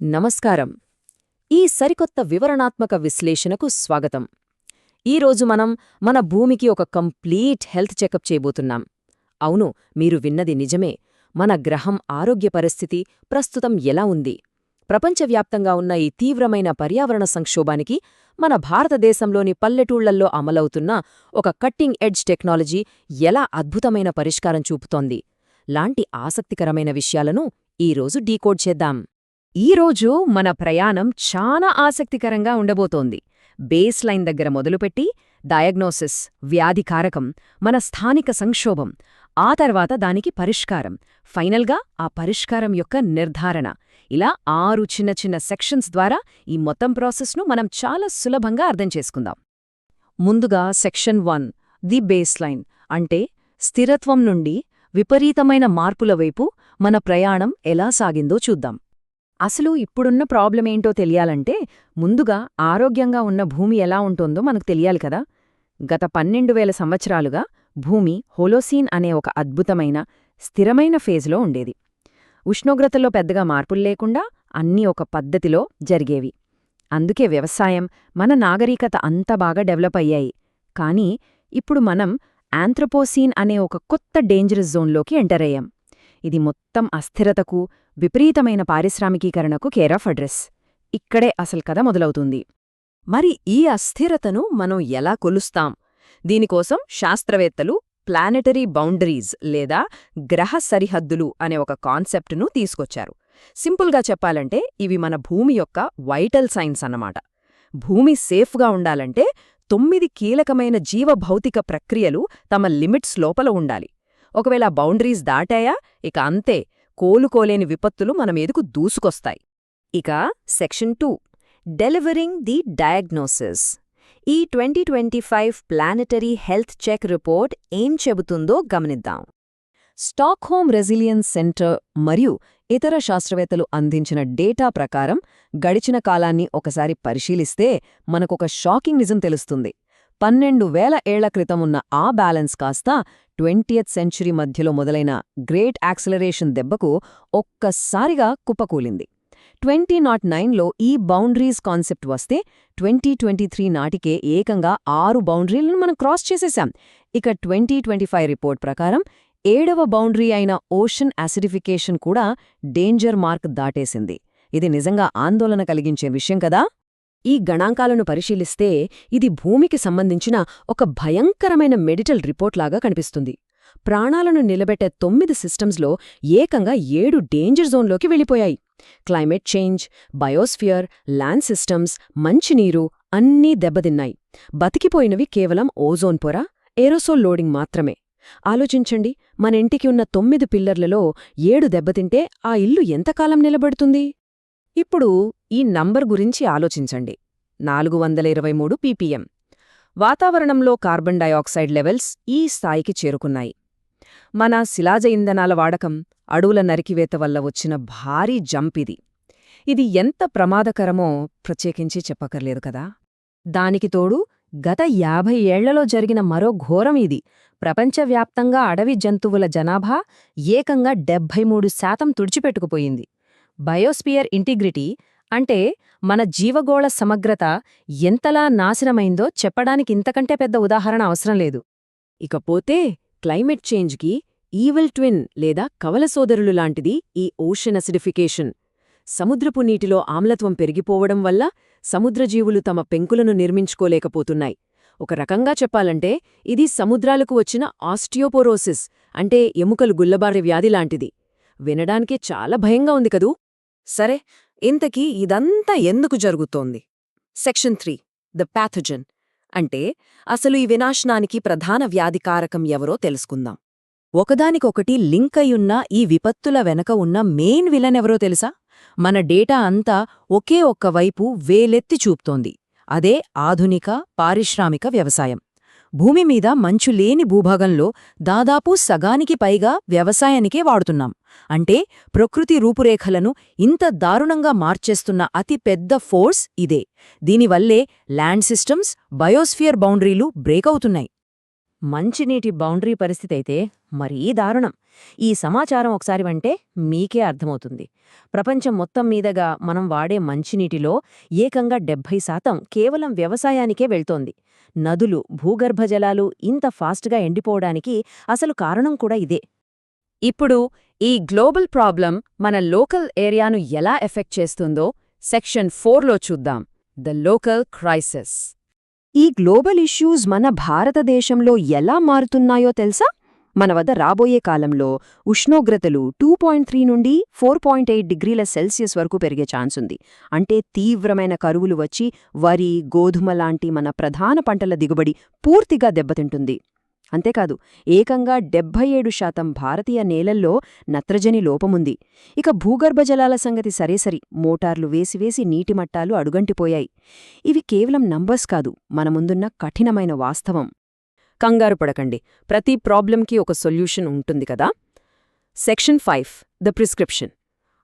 నమస్కారం. ఈ సరికొత్త వివరణాత్మక విశ్లేషణకు స్వాగతం. ఈరోజు మనం మన భూమికి ఒక కంప్లీట్ హెల్త్ చెకప్ చేయబోతున్నాం. అవును, మీరు విన్నది నిజమే. మన గ్రహం ఆరోగ్య పరిస్థితి ప్రస్తుతం ఎలా ఉంది? ప్రపంచవ్యాప్తంగా ఉన్న ఈ తీవ్రమైన పర్యావరణ సంక్షోభానికి మన భారతదేశంలోని పల్లెటూళ్లల్లో అమలవుతున్న ఒక కట్టింగ్ ఎడ్జ్ టెక్నాలజీ ఎలా అద్భుతమైన పరిష్కారం చూపుతోంది లాంటి ఆసక్తికరమైన విషయాలను ఈరోజు డీకోడ్ చేద్దాం. ఈరోజు మన ప్రయాణం చాలా ఆసక్తికరంగా ఉండబోతోంది. బేస్ లైన్ దగ్గర మొదలుపెట్టి డయాగ్నోసిస్, వ్యాధికారకం, మన స్థానిక సంక్షోభం, ఆ తర్వాత దానికి పరిష్కారం, ఫైనల్గా ఆ పరిష్కారం యొక్క నిర్ధారణ, ఇలా 6 చిన్న చిన్న సెక్షన్స్ ద్వారా ఈ మొత్తం ప్రాసెస్ను మనం చాలా సులభంగా అర్థం చేసుకుందాం. ముందుగా సెక్షన్ 1, ది బేస్ లైన్, అంటే స్థిరత్వం నుండి విపరీతమైన మార్పుల వైపు మన ప్రయాణం ఎలా సాగిందో చూద్దాం. అసలు ఇప్పుడున్న ప్రాబ్లమేంటో తెలియాలంటే ముందుగా ఆరోగ్యంగా ఉన్న భూమి ఎలా ఉంటుందో మనకు తెలియాలి కదా. గత 12,000 సంవత్సరాలుగా భూమి హోలోసీన్ అనే ఒక అద్భుతమైన, స్థిరమైన ఫేజ్లో ఉండేది. ఉష్ణోగ్రతలో పెద్దగా మార్పుల్లేకుండా అన్నీ ఒక పద్ధతిలో జరిగేవి. అందుకే వ్యవసాయం, మన నాగరికత అంత బాగా డెవలప్ అయ్యాయి. కానీ ఇప్పుడు మనం ఆంథ్రపోసీన్ అనే ఒక కొత్త డేంజరస్ జోన్లోకి ఎంటర్ అయ్యాం. ఇది మొత్తం అస్థిరతకు, విపరీతమైన పారిశ్రామికీకరణకు కేర్ ఆఫ్ అడ్రస్. ఇక్కడే అసలు కథ మొదలవుతుంది. మరి ఈ అస్థిరతను మనం ఎలా కొలుస్తాం? దీనికోసం శాస్త్రవేత్తలు ప్లానెటరీ బౌండరీస్ లేదా గ్రహ సరిహద్దులు అనే ఒక కాన్సెప్టును తీసుకొచ్చారు. సింపుల్గా చెప్పాలంటే ఇవి మన భూమి యొక్క వైటల్ సైన్స్ అన్నమాట. భూమి సేఫ్గా ఉండాలంటే 9 కీలకమైన జీవభౌతిక ప్రక్రియలు తమ లిమిట్స్ లోపల ఉండాలి. ఒకవేళ బౌండరీస్ దాటాయా, ఇక అంతే, కోలుకోలేని విపత్తులు మన మీదకు దూసుకొస్తాయి. ఇక సెక్షన్ 2, డెలివరింగ్ ది డయాగ్నోసిస్. ఈ 2025 ప్లానెటరీ హెల్త్ చెక్ రిపోర్ట్ ఏం చెబుతుందో గమనిద్దాం. స్టాక్హోమ్ రెసిలియన్స్ సెంటర్ మరియు ఇతర శాస్త్రవేత్తలు అందించిన డేటా ప్రకారం గడిచిన కాలాన్ని ఒకసారి పరిశీలిస్తే మనకొక షాకింగ్ నిజం తెలుస్తుంది. 12,000 ఏళ్ల క్రితమున్న ఆ బ్యాలెన్స్ కాస్త 20th సెంచురీ మధ్యలో మొదలైన గ్రేట్ యాక్సిలరేషన్ దెబ్బకు ఒక్కసారిగా కుప్పకూలింది. 2009లో ఈ బౌండరీస్ కాన్సెప్ట్ వస్తే 2023 నాటికే ఏకంగా 6 బౌండరీలను మనం క్రాస్ చేసేశాం. ఇక 2025 రిపోర్ట్ ప్రకారం 7వ బౌండరీ అయిన ఓషన్ యాసిడిఫికేషన్ కూడా డేంజర్ మార్క్ దాటేసింది. ఇది నిజంగా ఆందోళన కలిగించే విషయం కదా. ఈ గణాంకాలను పరిశీలిస్తే ఇది భూమికి సంబంధించిన ఒక భయంకరమైన మెడిటల్ రిపోర్ట్లాగా కనిపిస్తుంది. ప్రాణాలను నిలబెట్టే 9 సిస్టమ్స్లో ఏకంగా 7 డేంజర్ జోన్లోకి వెళ్ళిపోయాయి. Climate change, biosphere, land systems, మంచినీరు అన్నీ దెబ్బతిన్నాయి. బతికిపోయినవి కేవలం ఓజోన్ పొర, ఏరోసోల్ లోడింగ్ మాత్రమే. ఆలోచించండి, మన ఇంటికి ఉన్న 9 పిల్లర్లలో 7 దెబ్బతింటే ఆ ఇల్లు ఎంతకాలం నిలబడుతుంది? ఇప్పుడు ఈ నంబర్ గురించి ఆలోచించండి. 423 ppm. వాతావరణంలో కార్బన్ డయాక్సైడ్ లెవెల్స్ ఈ స్థాయికి చేరుకున్నాయి. మన శిలాజ ఇంధనాల వాడకం, అడవుల నరికివేత వల్ల వచ్చిన భారీ జంప్ ఇది. ఇది ఎంత ప్రమాదకరమో ప్రత్యేకించి చెప్పకర్లేదు కదా. దానికి తోడు గత 50 ఏళ్లలో జరిగిన మరో ఘోరం ఇది. ప్రపంచవ్యాప్తంగా అడవి జంతువుల జనాభా ఏకంగా 73% తుడిచిపెట్టుకుపోయింది. బయోస్పియర్ ఇంటిగ్రిటీ, అంటే మన జీవగోళ సమగ్రత ఎంతలా నాశనమైందో చెప్పడానికి ఇంతకంటే పెద్ద ఉదాహరణ అవసరం లేదు. ఇకపోతే క్లైమేట్ చేంజ్కి ఈవిల్ ట్విన్ లేదా కవల సోదరులు లాంటిది ఈ ఓషన్ అసిడిఫికేషన్. సముద్రపు నీటిలో ఆమ్లత్వం పెరిగిపోవడం వల్ల సముద్రజీవులు తమ పెంకులను నిర్మించుకోలేకపోతున్నాయి. ఒక రకంగా చెప్పాలంటే ఇది సముద్రాలకు వచ్చిన ఆస్టియోపోరోసిస్, అంటే ఎముకలు గుల్లబారే వ్యాధిలాంటిది. వినడానికే చాలా భయంగా ఉంది కదూ. సరే, ఇంతకీ ఇదంతా ఎందుకు జరుగుతోంది? సెక్షన్ 3, ద ప్యాథోజన్, అంటే అసలు ఈ వినాశనానికి ప్రధాన వ్యాధికారకం ఎవరో తెలుసుకుందాం. ఒకదానికొకటి లింక్ అయ్యున్న ఈ విపత్తుల వెనక ఉన్న మెయిన్ విలన్ ఎవరో తెలుసా? మన డేటా అంతా ఒకే ఒక్క వైపు వేలెత్తి చూపుతోంది. అదే ఆధునిక పారిశ్రామిక వ్యవసాయం. భూమి మీద మంచు లేని భూభాగంలో దాదాపు సగానికి పైగా వ్యవసాయానికే వాడుతున్నాం. అంటే ప్రకృతి రూపురేఖలను ఇంత దారుణంగా మార్చేస్తున్న అతి పెద్ద ఫోర్స్ ఇదే. దీనివల్లే ల్యాండ్ సిస్టమ్స్, బయోస్ఫియర్ బౌండరీలు బ్రేక్ అవుతున్నాయి. మంచినీటి బౌండరీ పరిస్థితి అయితే మరీ దారుణం. ఈ సమాచారం ఒకసారి వింటే మీకే అర్థమవుతుంది. ప్రపంచం మొత్తం మీదగా మనం వాడే మంచినీటిలో ఏకంగా 70% కేవలం వ్యవసాయానికే వెళ్తోంది. నదులు, భూగర్భ జలాలు ఇంత ఫాస్ట్గా ఎండిపోవడానికి అసలు కారణం కూడా ఇదే. ఇప్పుడు ఈ గ్లోబల్ ప్రాబ్లం మన లోకల్ ఏరియాను ఎలా ఎఫెక్ట్ చేస్తుందో సెక్షన్ 4లో చూద్దాం. The local crisis. ఈ గ్లోబల్ ఇష్యూస్ మన భారతదేశంలో ఎలా మారుతున్నాయో తెలుసా? మన వద్ద రాబోయే కాలంలో ఉష్ణోగ్రతలు 2.3 నుండి 4.8 డిగ్రీల సెల్సియస్ వరకు పెరిగే ఛాన్సుంది. అంటే తీవ్రమైన కరువులు వచ్చి వరి, గోధుమ లాంటి మన ప్రధాన పంటల దిగుబడి పూర్తిగా దెబ్బతింటుంది. అంతేకాదు, ఏకంగా 77% భారతీయ నేలల్లో నత్రజని లోపముంది. ఇక భూగర్భ జలాల సంగతి సరేసరి, మోటార్లు వేసివేసి నీటిమట్టాలు అడుగంటిపోయాయి. ఇవి కేవలం నంబర్స్ కాదు, మన ముందున్న కఠినమైన వాస్తవం. కంగారు పడకండి, ప్రతి ప్రాబ్లంకి ఒక సొల్యూషన్ ఉంటుంది కదా. Section 5 the prescription.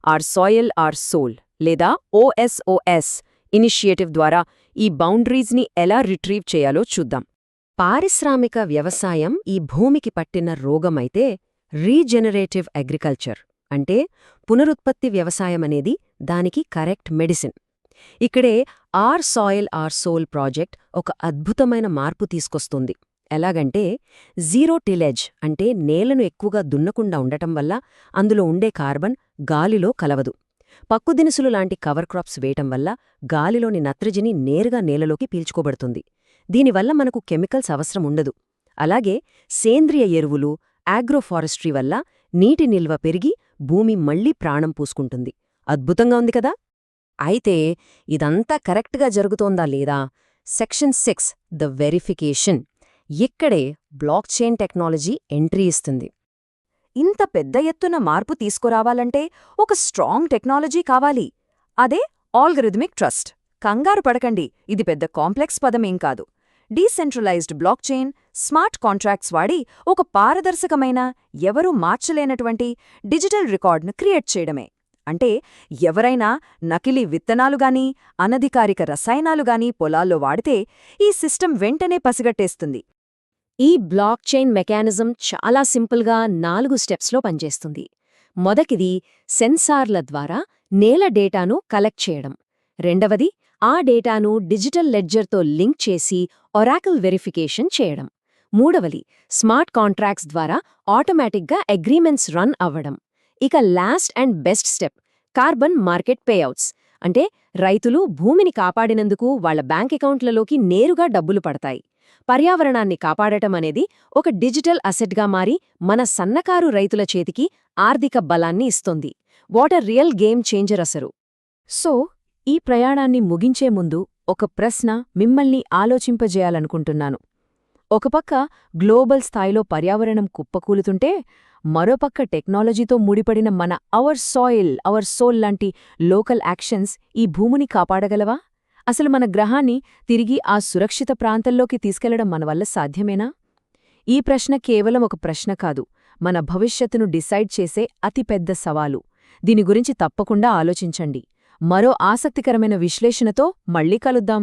Or soil are soul లేదా OSOS ఇనిషియేటివ్ ద్వారా ఈ బౌండరీస్ని ఎలా రిట్రీవ్ చేయాలో చూద్దాం. పారిశ్రామిక వ్యవసాయం ఈ భూమికి పట్టిన రోగమైతే రీజెనరేటివ్ అగ్రికల్చర్ అంటే పునరుత్పత్తి వ్యవసాయమనేది దానికి కరెక్ట్ మెడిసిన్. ఇక్కడే our soil are soul project ఒక అద్భుతమైన మార్పు తీసుకొస్తుంది. ఎలాగంటే జీరో టిలేజ్ అంటే నేలను ఎక్కువగా దున్నకుండా ఉండటం వల్ల అందులో ఉండే కార్బన్ గాలిలో కలవదు. పక్కుదినుసులు లాంటి కవర్ క్రాప్స్ వేయటం వల్ల గాలిలోని నత్రజని నేరుగా నేలలోకి పీల్చుకోబడుతుంది. దీనివల్ల మనకు కెమికల్స్ అవసరం ఉండదు. అలాగే సేంద్రియ ఎరువులు, ఆగ్రోఫారెస్ట్రీ వల్ల నీటి నిల్వ పెరిగి భూమి మళ్లీ ప్రాణం పూసుకుంటుంది. అద్భుతంగా ఉంది కదా. అయితే ఇదంతా కరెక్ట్గా జరుగుతోందా లేదా? Section 6 the verification. ఇక్కడే బ్లాక్ చైన్ టెక్నాలజీ ఎంట్రీ ఇస్తుంది. ఇంత పెద్ద ఎత్తున మార్పు తీసుకురావాలంటే ఒక స్ట్రాంగ్ టెక్నాలజీ కావాలి. అదే ఆల్గరిథమిక్ ట్రస్ట్. కంగారు పడకండి, ఇది పెద్ద కాంప్లెక్స్ పదమేం కాదు. Decentralised block chain, smart contracts వాడి ఒక పారదర్శకమైన, ఎవరూ మార్చలేనటువంటి డిజిటల్ రికార్డ్ను క్రియేట్ చేయడమే. అంటే ఎవరైనా నకిలీ విత్తనాలుగానీ, అనధికారిక రసాయనాలుగానీ పొలాల్లో వాడితే ఈ సిస్టమ్ వెంటనే పసిగట్టేస్తుంది. ఈ బ్లాక్ చైన్ మెకానిజం చాలా సింపుల్గా 4 స్టెప్స్లో పనిచేస్తుంది. మొదటిది సెన్సార్ల ద్వారా నేల డేటాను కలెక్ట్ చేయడం. రెండవది ఆ డేటాను డిజిటల్ లెడ్జర్తో లింక్ చేసి ఒరాకిల్ వెరిఫికేషన్ చేయడం. మూడవది స్మార్ట్ కాంట్రాక్ట్స్ ద్వారా ఆటోమేటిక్గా అగ్రీమెంట్స్ రన్ అవ్వడం. ఇక last and best step carbon market payouts. అంటే రైతులు భూమిని కాపాడినందుకు వాళ్ల బ్యాంక్ అకౌంట్లలోకి నేరుగా డబ్బులు పడతాయి. పర్యావరణాన్ని కాపాడటం అనేది ఒక డిజిటల్ అసెట్గా మారి మన సన్నకారు రైతుల చేతికి ఆర్థిక బలాన్ని ఇస్తోంది. What a real game changer అసలు. సో ఈ ప్రయాణాన్ని ముగించే ముందు ఒక ప్రశ్న మిమ్మల్ని ఆలోచింపజేయాలనుకుంటున్నాను. ఒకపక్క గ్లోబల్ స్థాయిలో పర్యావరణం కుప్పకూలుతుంటే, మరోపక్క టెక్నాలజీతో ముడిపడిన మన అవర్ సాయిల్ అవర్ సోల్ లాంటి లోకల్ యాక్షన్స్ ఈ భూమిని కాపాడగలవా? అసలు మన గ్రహాన్ని తిరిగి ఆ సురక్షిత ప్రాంతంలోకి తీసుకెళ్లడం మన వల్ల సాధ్యమేనా? ఈ ప్రశ్న కేవలం ఒక ప్రశ్న కాదు, మన భవిష్యత్తును డిసైడ్ చేసే అతిపెద్ద సవాలు. దీని గురించి తప్పకుండా ఆలోచించండి. మరో ఆసక్తికరమైన విశ్లేషణతో మళ్ళీ కలుద్దాం.